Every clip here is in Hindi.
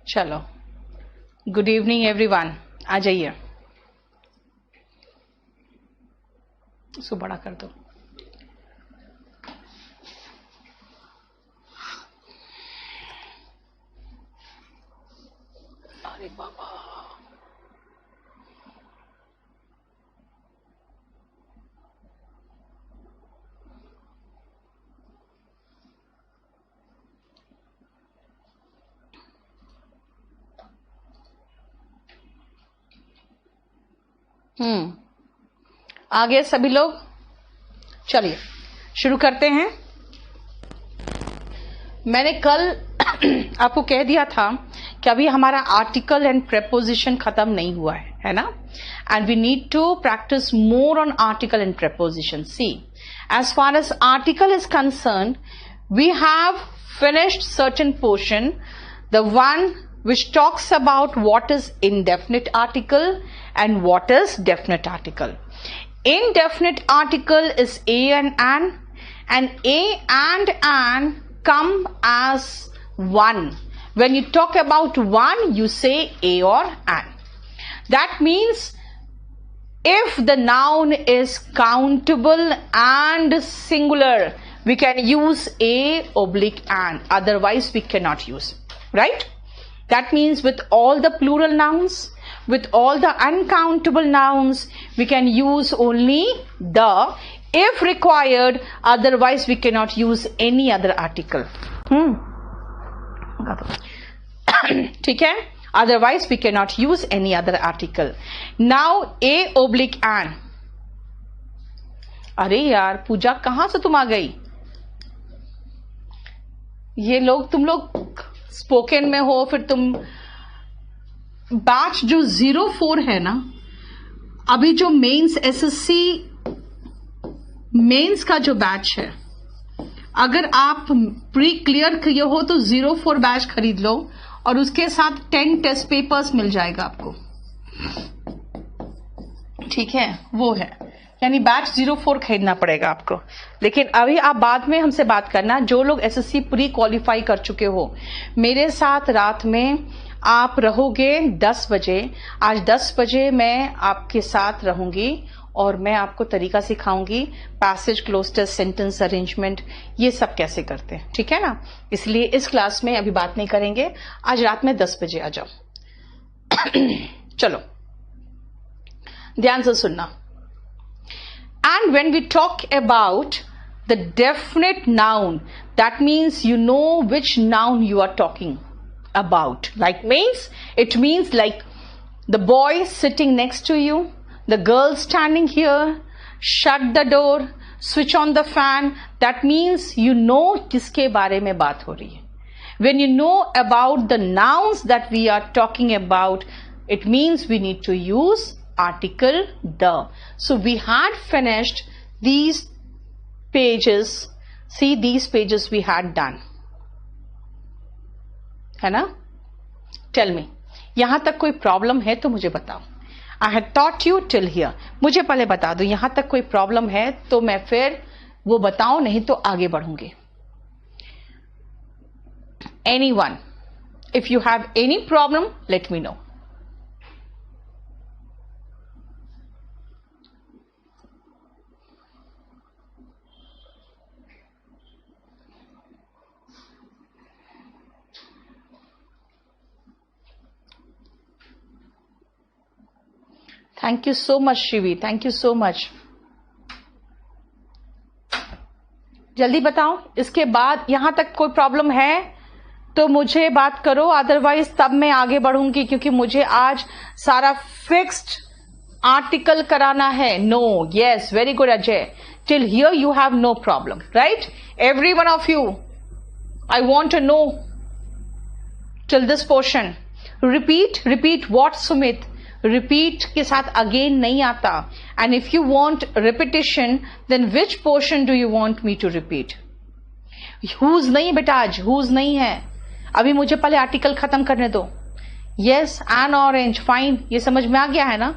चलो, गुड इवनिंग एवरीवन। आ जाइए, इसको बड़ा कर दो। अरे बाबा, आ गए सभी लोग। चलिए शुरू करते हैं। मैंने कल आपको कह दिया था कि अभी हमारा आर्टिकल एंड प्रेपोजिशन खत्म नहीं हुआ है ना? And we need to practice more on article and preposition. See, as far as article is concerned, we have finished certain portion, the one which talks about what is indefinite article and what is definite article. Indefinite article is a and a and an come as one. When you talk about one, you say a or an. That means if the noun is countable and singular, we can use a/an. Otherwise, we cannot use. Right? That means with all the plural nouns, with all the uncountable nouns, we can use only the if required. Otherwise, we cannot use any other article. ठीक है? Otherwise, we cannot use any other article. Now, a/an. अरे यार पूजा, कहां से तुम आ गई? ये लोग, तुम लोग स्पोकन में हो, फिर तुम बैच जो 04 है ना, अभी जो मेंस एसएससी मेंस का जो बैच है, अगर आप प्री क्लियर किए हो तो 04 बैच खरीद लो और उसके साथ 10 टेस्ट पेपर्स मिल जाएगा आपको। ठीक है, वो है, यानी बैच 04 खरीदना पड़ेगा आपको। लेकिन अभी आप बाद में हमसे बात करना, जो लोग एसएससी प्री क्वालिफाई कर चुके हो, मेरे साथ रात में आप रहोगे 10 बजे। आज 10 बजे मैं आपके साथ रहूंगी और मैं आपको तरीका सिखाऊंगी, पैसेज, क्लोज, सेंटेंस अरेंजमेंट, ये सब कैसे करते हैं। ठीक है ना? इसलिए इस क्लास में अभी बात नहीं करेंगे। आज रात में 10 बजे आ जाओ। चलो ध्यान से सुनना। And when we talk about the definite noun, that means you know which noun you are talking about. Like means, it means like the boy sitting next to you, the girl standing here, shut the door, switch on the fan. That means you know किसके बारे में बात हो रही है. When you know about the nouns that we are talking about, it means we need to use article the. So we had finished these pages. See, these pages we had done. है ना? Tell me, यहां तक कोई प्रॉब्लम है तो मुझे बताओ। I had taught you till here. मुझे पहले बता दो, यहां तक कोई प्रॉब्लम है तो मैं फिर वो बताऊं, नहीं तो आगे बढ़ूंगी। Anyone, if you have any problem, let me know. Thank you so much Shivi, thank you so much. जल्दी बताओ, इसके बाद यहां तक कोई प्रॉब्लम है तो मुझे बात करो, अदरवाइज तब मैं आगे बढ़ूंगी, क्योंकि मुझे आज सारा फिक्स्ड आर्टिकल कराना है। No, yes, very good Ajay. Till here you have no problem, right? Every one of you, I want to know till this portion. Repeat what Sumit? Repeat के साथ अगेन नहीं आता। And if you want repetition, then which portion do you want me to repeat? हुज नहीं बेटा, आज हुज नहीं है। अभी मुझे पहले आर्टिकल खत्म करने दो। यस, एन ऑरेंज, फाइन, ये समझ में आ गया है ना?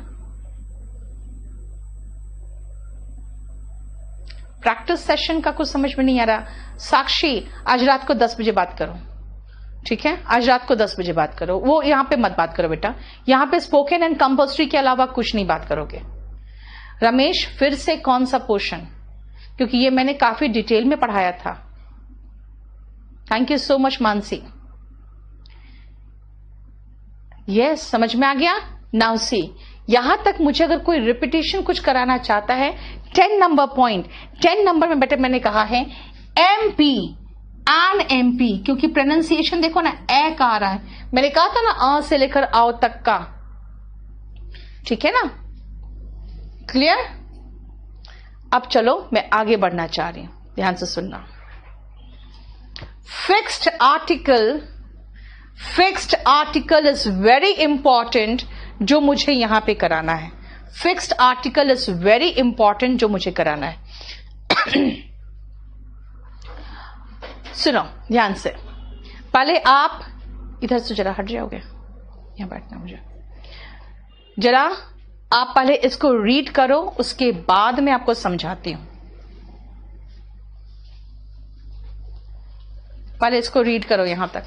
प्रैक्टिस सेशन का कुछ समझ में नहीं आ रहा। साक्षी, आज रात को 10 बजे बात करो। ठीक है, आज रात को 10 बजे बात करो, वो यहां पे मत बात करो बेटा, यहां पे स्पोकन एंड कंपल्सरी के अलावा कुछ नहीं बात करोगे। रमेश फिर से कौन सा पोर्शन, क्योंकि ये मैंने काफी डिटेल में पढ़ाया था। Thank you so much Mansi. Yes, समझ में आ गया। नाउ सी, यहां तक मुझे अगर कोई रिपीटेशन कुछ कराना चाहता है, 10 नंबर पॉइंट, 10 नंबर में बेटा मैंने कहा है एमपी एंड एमपी, क्योंकि प्रोनाउंसिएशन देखो ना, ए का आ रहा है, मैंने कहा था ना अ से लेकर आओ तक का, ठीक है ना, क्लियर। अब चलो मैं आगे बढ़ना चाह रही हूं, ध्यान से सुनना। Fixed article is very important, जो मुझे यहां पे कराना है। Fixed article is very important, जो मुझे कराना है। सुनो ध्यान से, पहले आप इधर से जरा हट जाओगे, यहां बैठना मुझे, जरा आप पहले इसको रीड करो, उसके बाद मैं आपको समझाती हूं। पहले इसको रीड करो यहां तक।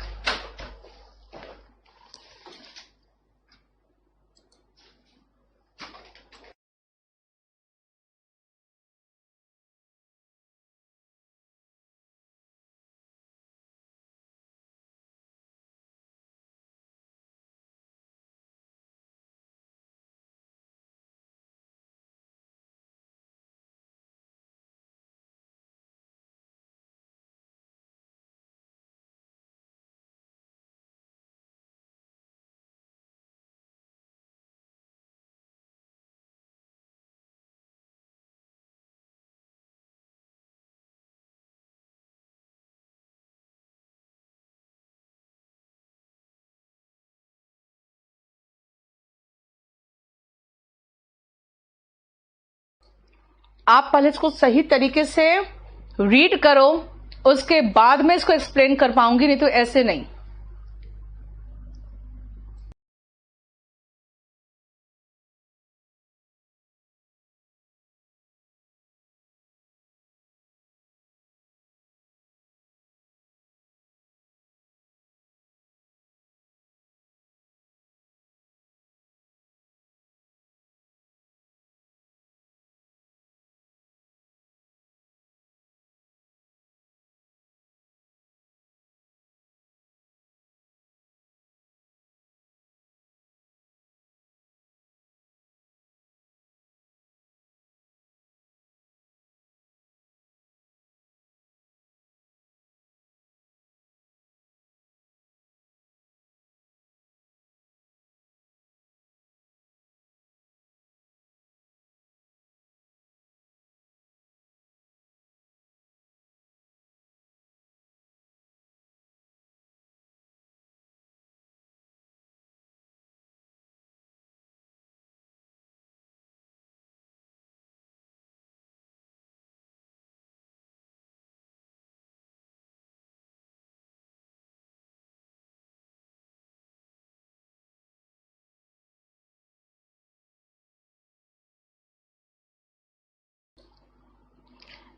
आप पहले इसको सही तरीके से रीड करो, उसके बाद में इसको एक्सप्लेन कर पाऊंगी, नहीं तो ऐसे नहीं।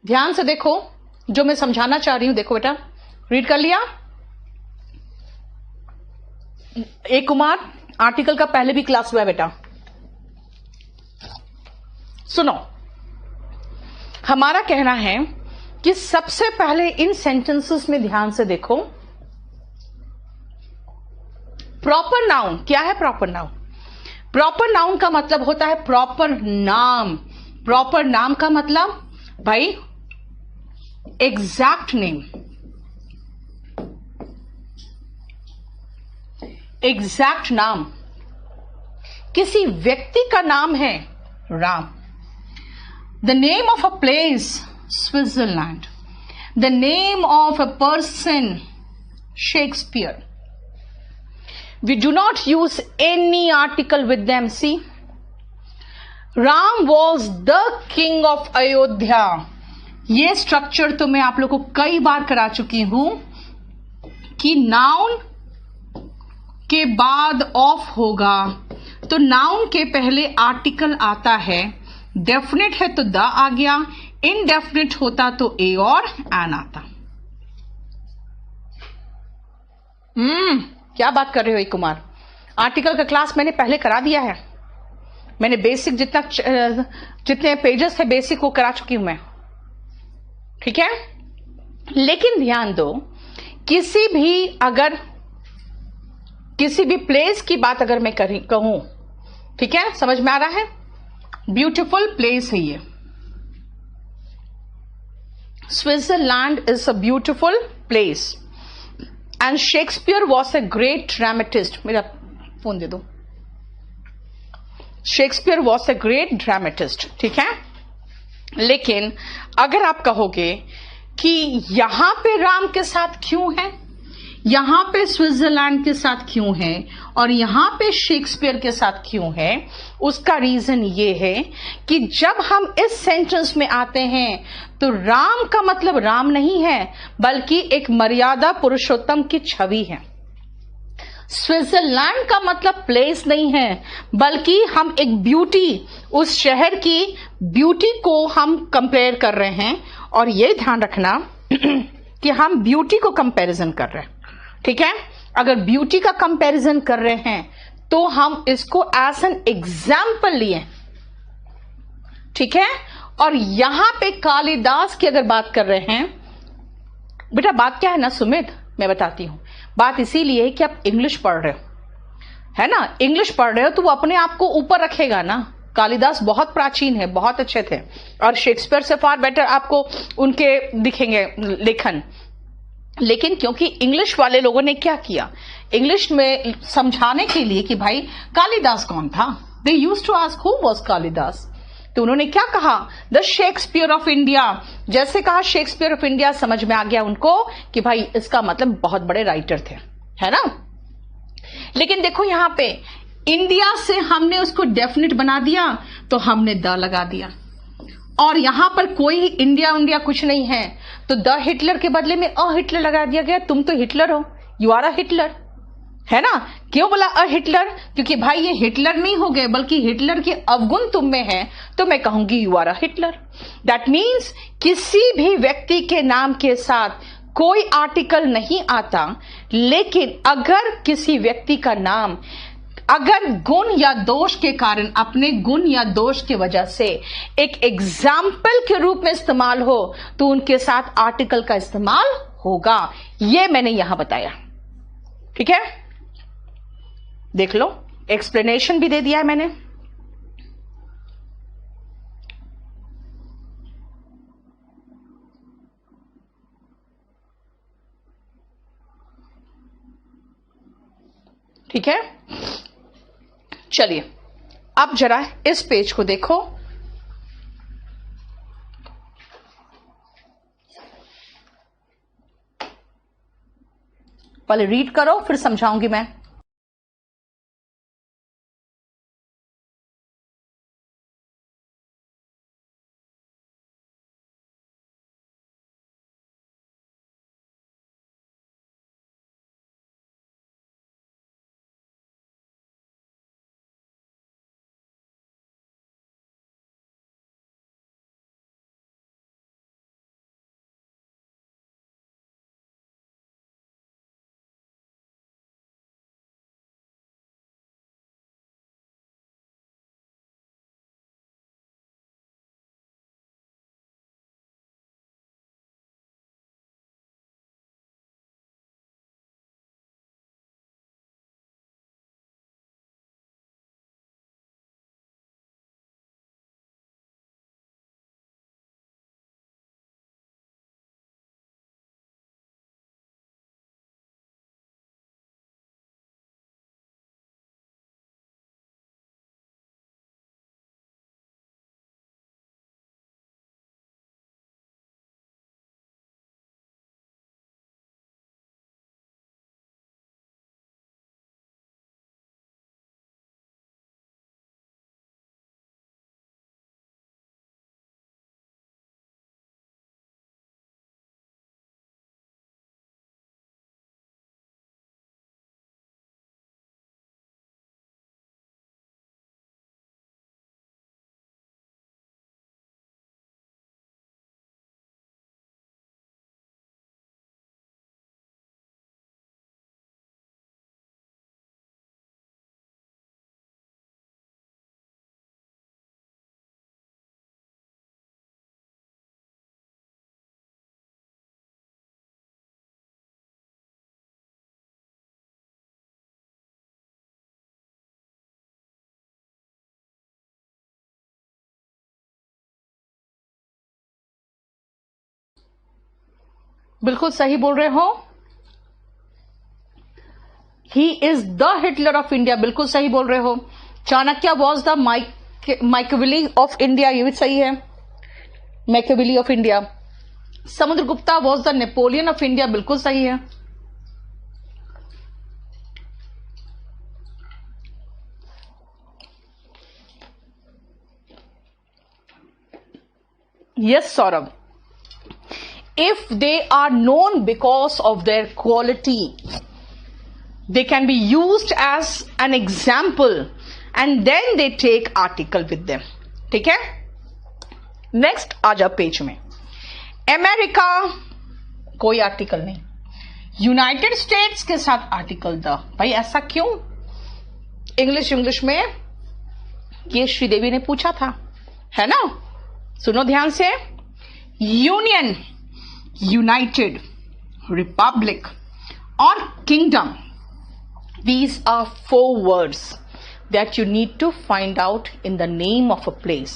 ध्यान से देखो जो मैं समझाना चाह रही हूं, देखो बेटा, रीड कर लिया। एक कुमार आर्टिकल का पहले भी क्लास हुआ है बेटा। सुनो, हमारा कहना है कि सबसे पहले इन सेंटेंसेस में ध्यान से देखो, प्रॉपर नाउन क्या है। प्रॉपर नाउन, प्रॉपर नाउन का मतलब होता है प्रॉपर नाम। प्रॉपर नाम का मतलब भाई एग्जैक्ट नेम, एग्जैक्ट नाम। किसी व्यक्ति का नाम है Ram, the name of a place Switzerland, the name of a person Shakespeare. We do not use any article with them. See, Ram was the king of Ayodhya. ये स्ट्रक्चर तो मैं आप लोगों को कई बार करा चुकी हूं कि नाउन के बाद ऑफ होगा, तो नाउन के पहले आर्टिकल आता है। डेफिनेट है तो द आ गया, इनडेफिनेट होता तो ए और एन आता। हम्म, क्या बात कर रहे हो एक कुमार? आर्टिकल का क्लास मैंने पहले करा दिया है। मैंने बेसिक जितने पेजेस थे बेसिक वो करा चुकी हूं मैं, ठीक है। लेकिन ध्यान दो, किसी भी प्लेस की बात अगर मैं कहूं, ठीक है, समझ में आ रहा है? ब्यूटीफुल प्लेस है ये। Switzerland is a beautiful place and Shakespeare was a great dramatist. मेरा फोन दे दो। Shakespeare was a great dramatist, ठीक है। लेकिन अगर आप कहोगे कि यहां पे राम के साथ क्यों है, यहां पे स्विट्जरलैंड के साथ क्यों है और यहां पे शेक्सपियर के साथ क्यों है, उसका रीजन ये है कि जब हम इस सेंटेंस में आते हैं तो राम का मतलब राम नहीं है, बल्कि एक मर्यादा पुरुषोत्तम की छवि है। स्विट्जरलैंड का मतलब प्लेस नहीं है, बल्कि हम एक ब्यूटी, उस शहर की ब्यूटी को हम कंपेयर कर रहे हैं। और ये ध्यान रखना कि हम ब्यूटी को कंपैरिजन कर रहे हैं, ठीक है। अगर ब्यूटी का कंपैरिजन कर रहे हैं तो हम इसको एज एन एग्जाम्पल लिए, ठीक है। और यहां पे कालिदास की अगर बात कर रहे हैं, बेटा बात क्या है ना सुमित, मैं बताती हूं। बात इसीलिए है कि आप इंग्लिश पढ़ रहे हो, है ना, इंग्लिश पढ़ रहे हो तो वो अपने आप को ऊपर रखेगा ना। कालिदास बहुत प्राचीन है, बहुत अच्छे थे, और शेक्सपियर से फार बेटर आपको उनके दिखेंगे लेखन। लेकिन क्योंकि इंग्लिश वाले लोगों ने क्या किया, इंग्लिश में समझाने के लिए कि भाई कालिदास कौन था, they used to ask who was Kalidas. तो उन्होंने क्या कहा, द शेक्सपियर ऑफ इंडिया। जैसे कहा शेक्सपियर ऑफ इंडिया, समझ में आ गया उनको कि भाई इसका मतलब बहुत बड़े राइटर थे, है ना। लेकिन देखो यहां पे इंडिया से हमने उसको डेफिनेट बना दिया तो हमने द लगा दिया, और यहां पर कोई इंडिया कुछ नहीं है तो द हिटलर के बदले में अ हिटलर लगा दिया गया। तुम तो हिटलर हो, यू आर अ हिटलर, है ना। क्यों बोला अ हिटलर? क्योंकि भाई ये हिटलर नहीं हो गए, बल्कि हिटलर के अवगुण तुम में है, तो मैं कहूंगी you are a Hitler. That means किसी भी व्यक्ति के नाम के साथ कोई आर्टिकल नहीं आता, लेकिन अगर किसी व्यक्ति का नाम अगर गुण या दोष के कारण, अपने गुण या दोष की वजह से एक एग्जाम्पल के रूप में इस्तेमाल हो, तो उनके साथ आर्टिकल का इस्तेमाल होगा। यह मैंने यहां बताया, ठीक है। देख लो, एक्सप्लेनेशन भी दे दिया है मैंने। ठीक है, चलिए अब जरा इस पेज को देखो। पहले रीड करो, फिर समझाऊंगी मैं। बिल्कुल सही बोल रहे हो। He is the Hitler of India, बिल्कुल सही बोल रहे हो। Chanakya was the Machiavelli of India, ये भी सही है, Machiavelli of India. Samudragupta was the Napoleon of India, बिल्कुल सही है। Yes, Saurabh. If they are known because of their quality, they can be used as an example and then they take article with them. ठीक है, नेक्स्ट आ जाओ पेज में। अमेरिका कोई आर्टिकल नहीं, यूनाइटेड स्टेट्स के साथ आर्टिकल द। भाई ऐसा क्यों? इंग्लिश में ये श्रीदेवी ने पूछा था, है ना? सुनो ध्यान से। यूनियन, यूनाइटेड, रिपब्लिक और kingdom, these are 4 words that you need to find out in the name of a place.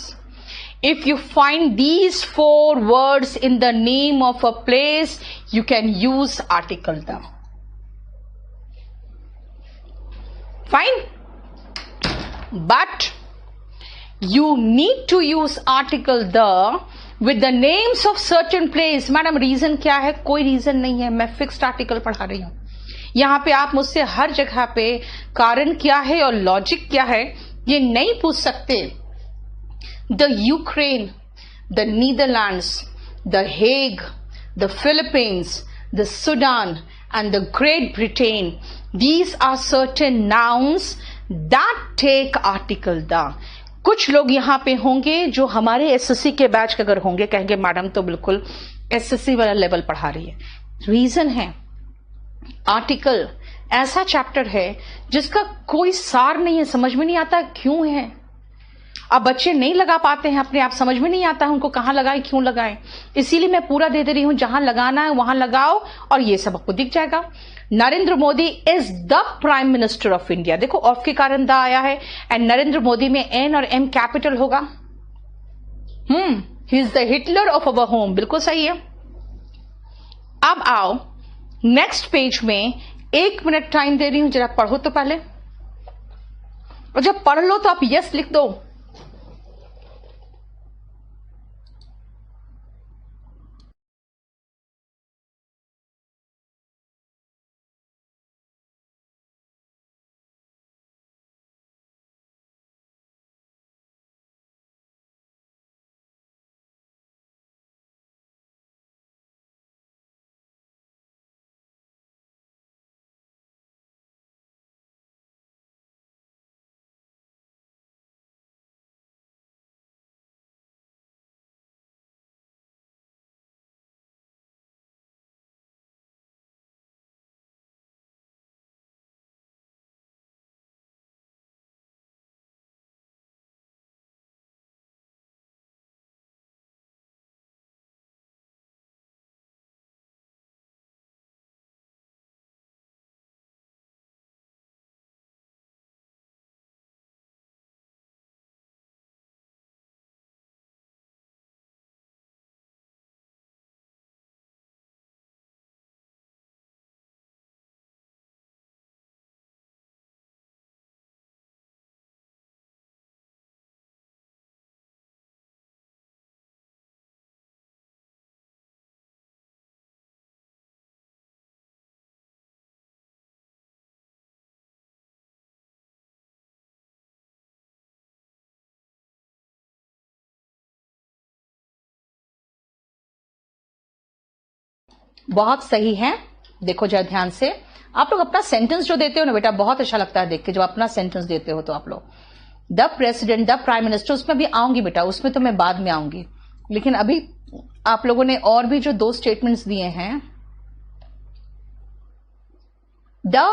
If you find these 4 words in the name of a place, you can use article the. Fine? But you need to use article the with the names of certain place. Madam reason क्या है? कोई रीजन नहीं है, मैं फिक्स्ड आर्टिकल पढ़ा रही हूं। यहां पे आप मुझसे हर जगह पे कारण क्या है और लॉजिक क्या है ये नहीं पूछ सकते। The Ukraine, the Netherlands, the Hague, the Philippines, the Sudan and the Great Britain, these are certain nouns that take article the. कुछ लोग यहां पे होंगे जो हमारे एसएससी के बैच के अगर होंगे कहेंगे मैडम तो बिल्कुल एसएससी वाला लेवल पढ़ा रही है। रीजन है, आर्टिकल ऐसा चैप्टर है जिसका कोई सार नहीं है, समझ में नहीं आता क्यों है। अब बच्चे नहीं लगा पाते हैं अपने आप, समझ में नहीं आता है उनको कहां लगाएं क्यों लगाएं, इसीलिए मैं पूरा दे रही हूं, जहां लगाना है वहां लगाओ और ये सब आपको दिख जाएगा। Narendra Modi is the prime minister of India, देखो ऑफ के कारण द आया है एंड नरेंद्र मोदी में एन और एम कैपिटल होगा। ही is the Hitler of our home, बिल्कुल सही है। अब आओ नेक्स्ट पेज में, 1 मिनट टाइम दे रही हूं, जरा पढ़ो तो पहले, और जब पढ़ लो तो आप यस लिख दो। बहुत सही है, देखो जरा ध्यान से। आप लोग अपना सेंटेंस जो देते हो ना बेटा, बहुत अच्छा लगता है देख के, जब अपना सेंटेंस देते हो तो आप लोग the president, the prime minister, उसमें भी आऊंगी बेटा, उसमें तो मैं बाद में आऊंगी, लेकिन अभी आप लोगों ने और भी जो 2 स्टेटमेंट्स दिए हैं, the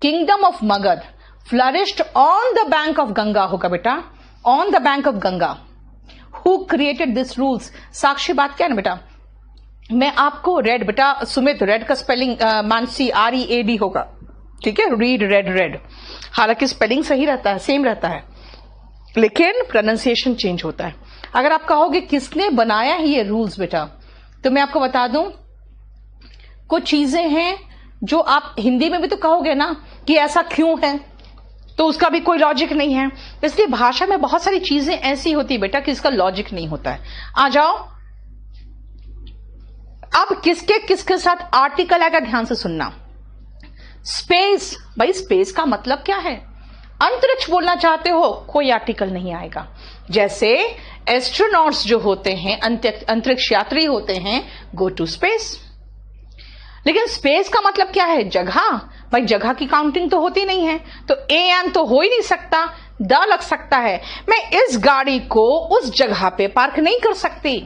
kingdom of Magadh flourished on the bank of Ganga होगा बेटा, on the bank of Ganga. Who created this rules? Sakshi बात क्या है ना बेटा, मैं आपको रेड बेटा, सुमित रेड का स्पेलिंग मानसी READ होगा, ठीक है, रीड रेड रेड, हालांकि स्पेलिंग सही रहता है, सेम रहता है, लेकिन प्रोनाउंसिएशन चेंज होता है। अगर आप कहोगे किसने बनाया है ये रूल्स बेटा, तो मैं आपको बता दूं कुछ चीजें हैं जो आप हिंदी में भी तो कहोगे ना कि ऐसा क्यों है, तो उसका भी कोई लॉजिक नहीं है। इसलिए भाषा में बहुत सारी चीजें ऐसी होती है बेटा कि इसका लॉजिक नहीं होता है। आ जाओ, अब किसके साथ आर्टिकल आएगा, ध्यान से सुनना। स्पेस, भाई स्पेस का मतलब क्या है? अंतरिक्ष बोलना चाहते हो, कोई आर्टिकल नहीं आएगा। जैसे एस्ट्रोनॉट्स जो होते हैं, अंतरिक्ष यात्री होते हैं, गो टू स्पेस। लेकिन स्पेस का मतलब क्या है? जगह। भाई जगह की काउंटिंग तो होती नहीं है, तो एन तो हो ही नहीं सकता, द लग सकता है। मैं इस गाड़ी को उस जगह पे पार्क नहीं कर सकती,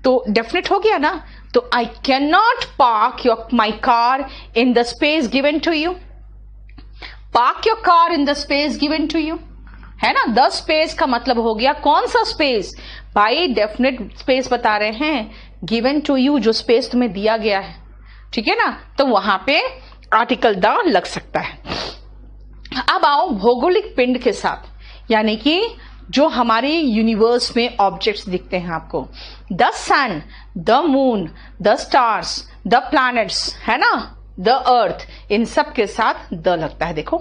तो डेफिनेट हो गया ना। तो I can not park my car in the space given to you. Park your car in the space given to you, है ना। द स्पेस का मतलब हो गया कौन सा स्पेस? भाई डेफिनेट स्पेस बता रहे हैं, गिवन टू यू, जो स्पेस तुम्हें दिया गया है, ठीक है ना। तो वहां पे आर्टिकल द लग सकता है। अब आओ भौगोलिक पिंड के साथ, यानी कि जो हमारे यूनिवर्स में ऑब्जेक्ट्स दिखते हैं आपको, the sun, the moon, the stars, the planets, है ना, द अर्थ, इन सब के साथ द लगता है। देखो,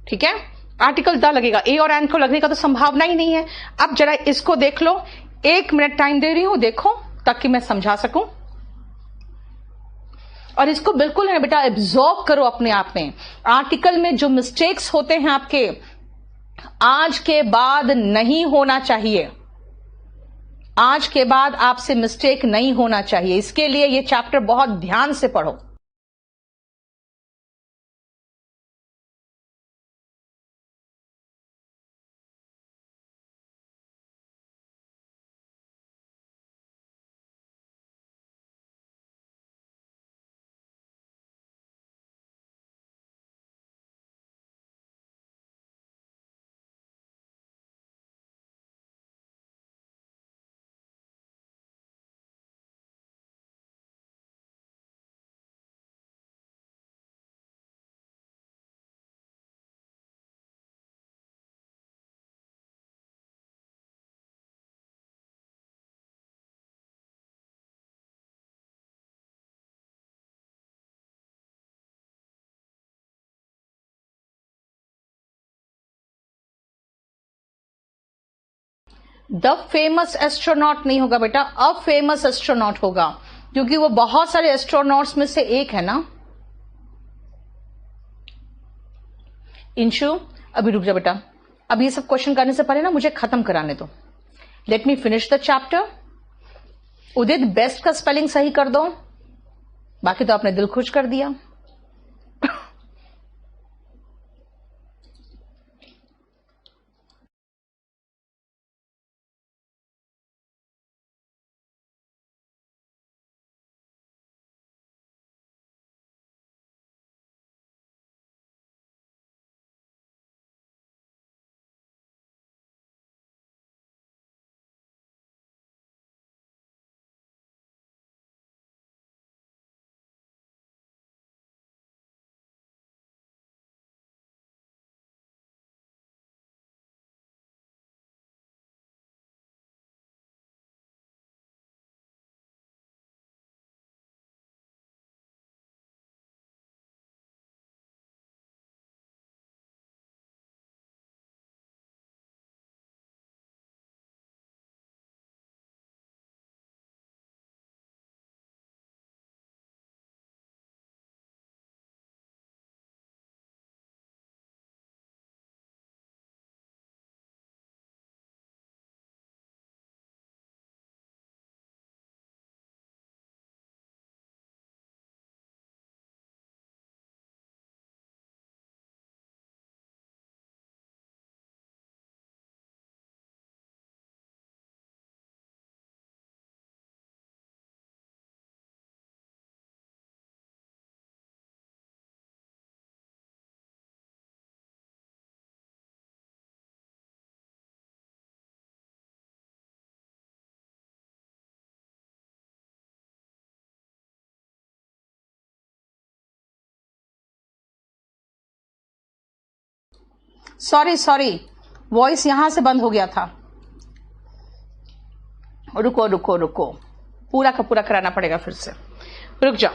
ठीक है, आर्टिकल द लगेगा। ए और एन को लगने का तो संभावना ही नहीं है। अब जरा इसको देख लो, 1 मिनट टाइम दे रही हूं, देखो, ताकि मैं समझा सकूं। और इसको बिल्कुल है बेटा एब्जॉर्ब करो अपने आप में। आर्टिकल में जो मिस्टेक्स होते हैं आपके, आज के बाद नहीं होना चाहिए। आज के बाद आपसे मिस्टेक नहीं होना चाहिए। इसके लिए ये चैप्टर बहुत ध्यान से पढ़ो। द फेमस एस्ट्रोनॉट नहीं होगा बेटा, अ फेमस एस्ट्रोनॉट होगा, क्योंकि वो बहुत सारे एस्ट्रोनॉट्स में से एक है ना। इंशु अभी रुक जा बेटा, अब ये सब क्वेश्चन करने से पहले ना मुझे खत्म कराने दो। Let me finish the chapter. Udit best का स्पेलिंग सही कर दो, बाकी तो आपने दिल खुश कर दिया। सॉरी, वॉइस यहां से बंद हो गया था। रुको, पूरा का पूरा कराना पड़ेगा फिर से। रुक जाओ।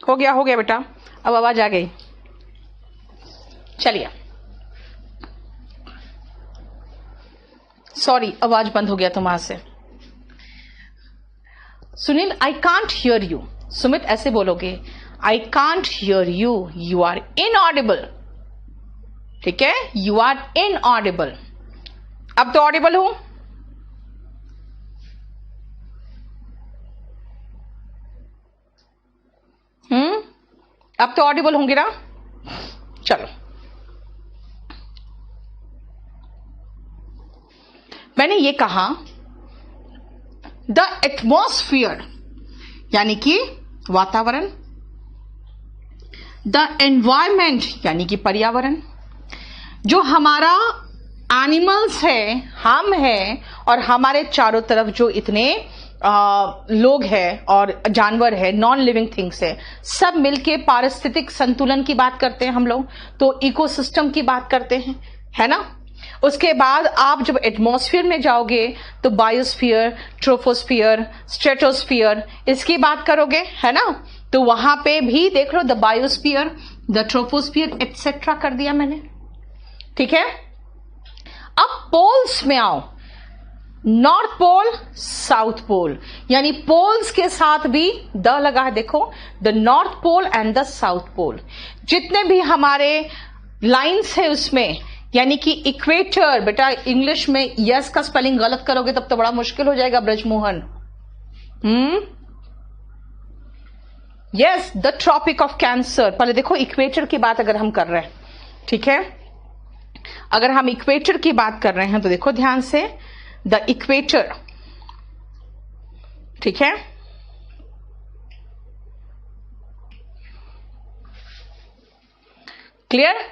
हो गया बेटा, अब आवाज आ गई। चलिए, सॉरी आवाज बंद हो गया तो वहां से। Sunil, I can't hear you. Sumit ऐसे बोलोगे, I can't hear you, you are inaudible. ठीक है, यू आर इनऑडिबल। अब तो ऑडिबल हूं। अब तो ऑडिबल होंगे ना। चलो, मैंने ये कहा द एटमॉस्फियर यानी कि वातावरण, द एनवायरमेंट यानी कि पर्यावरण, जो हमारा एनिमल्स है, हम है, और हमारे चारों तरफ जो इतने लोग हैं और जानवर है, नॉन लिविंग थिंग्स है, सब मिलके पारिस्थितिक संतुलन की बात करते हैं हम लोग, तो इकोसिस्टम की बात करते हैं, है ना। उसके बाद आप जब एटमॉस्फेयर में जाओगे तो बायोस्फीयर, ट्रोपोस्फियर, स्ट्रेटोस्फियर, इसकी बात करोगे, है ना। तो वहां पे भी देख लो, the biosphere, the troposphere etcetera कर दिया मैंने। ठीक है, अब पोल्स में आओ, नॉर्थ पोल, साउथ पोल, यानी पोल्स के साथ भी द लगा है, देखो, the north pole and the south pole. जितने भी हमारे लाइंस है उसमें, यानी कि इक्वेटर, बेटा इंग्लिश में यस का स्पेलिंग गलत करोगे तब तो बड़ा मुश्किल हो जाएगा Brajmohan. Yes, the tropic of cancer. पहले देखो इक्वेटर की बात अगर हम कर रहे हैं, ठीक है, अगर हम इक्वेटर की बात कर रहे हैं तो देखो ध्यान से, द इक्वेटर, ठीक है, क्लियर।